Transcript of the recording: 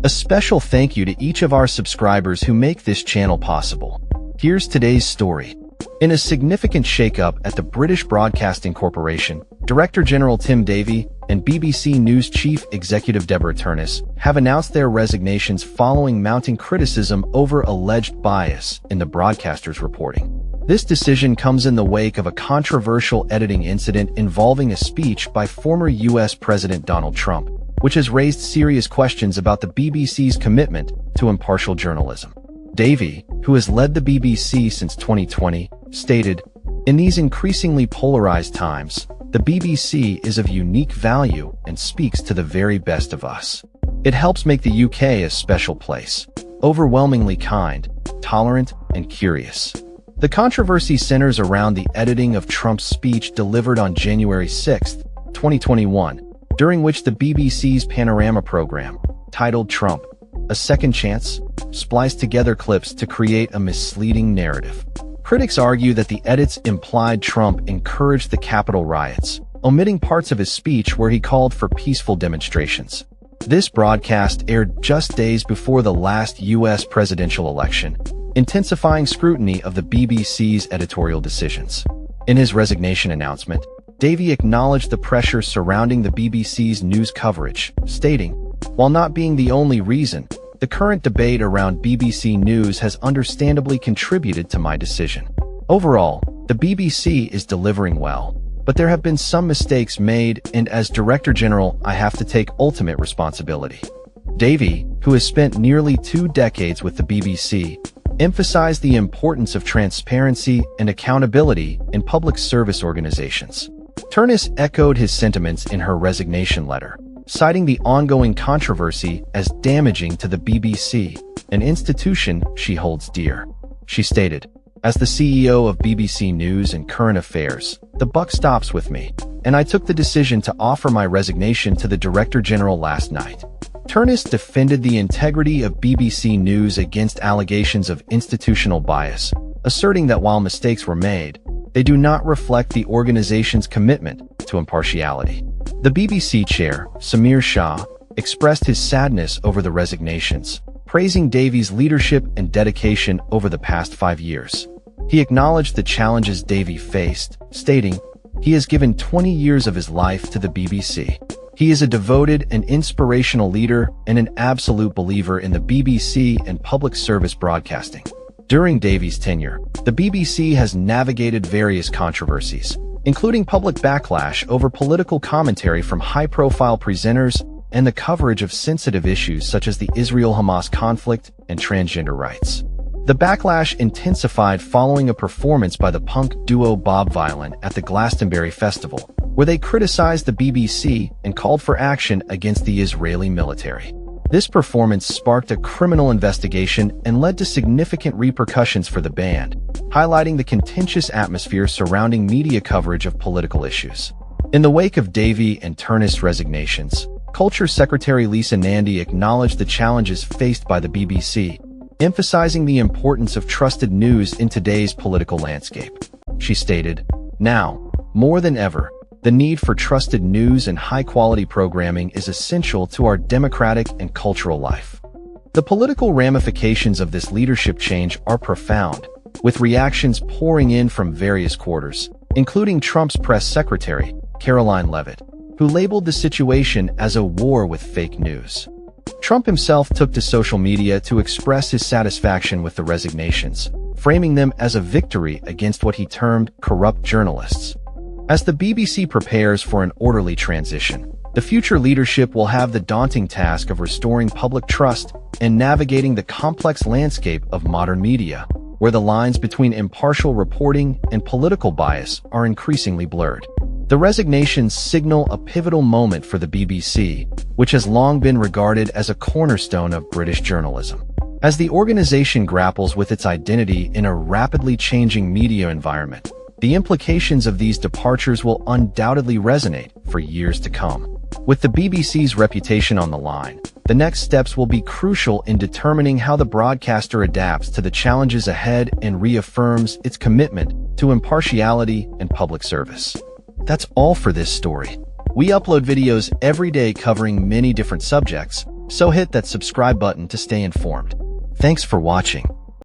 A special thank you to each of our subscribers who make this channel possible. Here's today's story. In a significant shake-up at the British Broadcasting Corporation, Director General Tim Davie and BBC News Chief Executive Deborah Turness have announced their resignations following mounting criticism over alleged bias in the broadcaster's reporting. This decision comes in the wake of a controversial editing incident involving a speech by former U.S. President Donald Trump, which has raised serious questions about the BBC's commitment to impartial journalism. Davie, who has led the BBC since 2020, stated, "In these increasingly polarized times, the BBC is of unique value and speaks to the very best of us. It helps make the UK a special place, overwhelmingly kind, tolerant, and curious." The controversy centers around the editing of Trump's speech delivered on January 6, 2021, during which the BBC's Panorama program, titled Trump, A Second Chance, spliced together clips to create a misleading narrative. Critics argue that the edits implied Trump encouraged the Capitol riots, omitting parts of his speech where he called for peaceful demonstrations. This broadcast aired just days before the last U.S. presidential election, intensifying scrutiny of the BBC's editorial decisions. In his resignation announcement, Davie acknowledged the pressure surrounding the BBC's news coverage, stating, "While not being the only reason, the current debate around BBC News has understandably contributed to my decision. Overall, the BBC is delivering well, but there have been some mistakes made, and as Director General, I have to take ultimate responsibility." Davie, who has spent nearly 2 decades with the BBC, emphasized the importance of transparency and accountability in public service organizations. Turness echoed his sentiments in her resignation letter, citing the ongoing controversy as damaging to the BBC, an institution she holds dear. She stated, "As the CEO of BBC News and Current Affairs, the buck stops with me, and I took the decision to offer my resignation to the Director General last night." Turness defended the integrity of BBC News against allegations of institutional bias, asserting that while mistakes were made, they do not reflect the organization's commitment to impartiality. The BBC chair, Samir Shah, expressed his sadness over the resignations, praising Davie's leadership and dedication over the past 5 years. He acknowledged the challenges Davie faced, stating, "He has given 20 years of his life to the BBC. He is a devoted and inspirational leader and an absolute believer in the BBC and public service broadcasting." During Davie's tenure, the BBC has navigated various controversies, including public backlash over political commentary from high-profile presenters and the coverage of sensitive issues such as the Israel-Hamas conflict and transgender rights. The backlash intensified following a performance by the punk duo Bob Vylan at the Glastonbury Festival, where they criticized the BBC and called for action against the Israeli military. This performance sparked a criminal investigation and led to significant repercussions for the band, highlighting the contentious atmosphere surrounding media coverage of political issues. In the wake of Davie and Turness resignations, Culture Secretary Lisa Nandy acknowledged the challenges faced by the BBC, emphasizing the importance of trusted news in today's political landscape. She stated, "Now, more than ever, the need for trusted news and high-quality programming is essential to our democratic and cultural life." The political ramifications of this leadership change are profound, with reactions pouring in from various quarters, including Trump's press secretary, Caroline Leavitt, who labeled the situation as a war with fake news. Trump himself took to social media to express his satisfaction with the resignations, framing them as a victory against what he termed corrupt journalists. As the BBC prepares for an orderly transition, the future leadership will have the daunting task of restoring public trust and navigating the complex landscape of modern media, where the lines between impartial reporting and political bias are increasingly blurred. The resignations signal a pivotal moment for the BBC, which has long been regarded as a cornerstone of British journalism. As the organization grapples with its identity in a rapidly changing media environment, the implications of these departures will undoubtedly resonate for years to come. With the BBC's reputation on the line, the next steps will be crucial in determining how the broadcaster adapts to the challenges ahead and reaffirms its commitment to impartiality and public service. That's all for this story. We upload videos every day covering many different subjects, So hit that subscribe button to stay informed. Thanks for watching.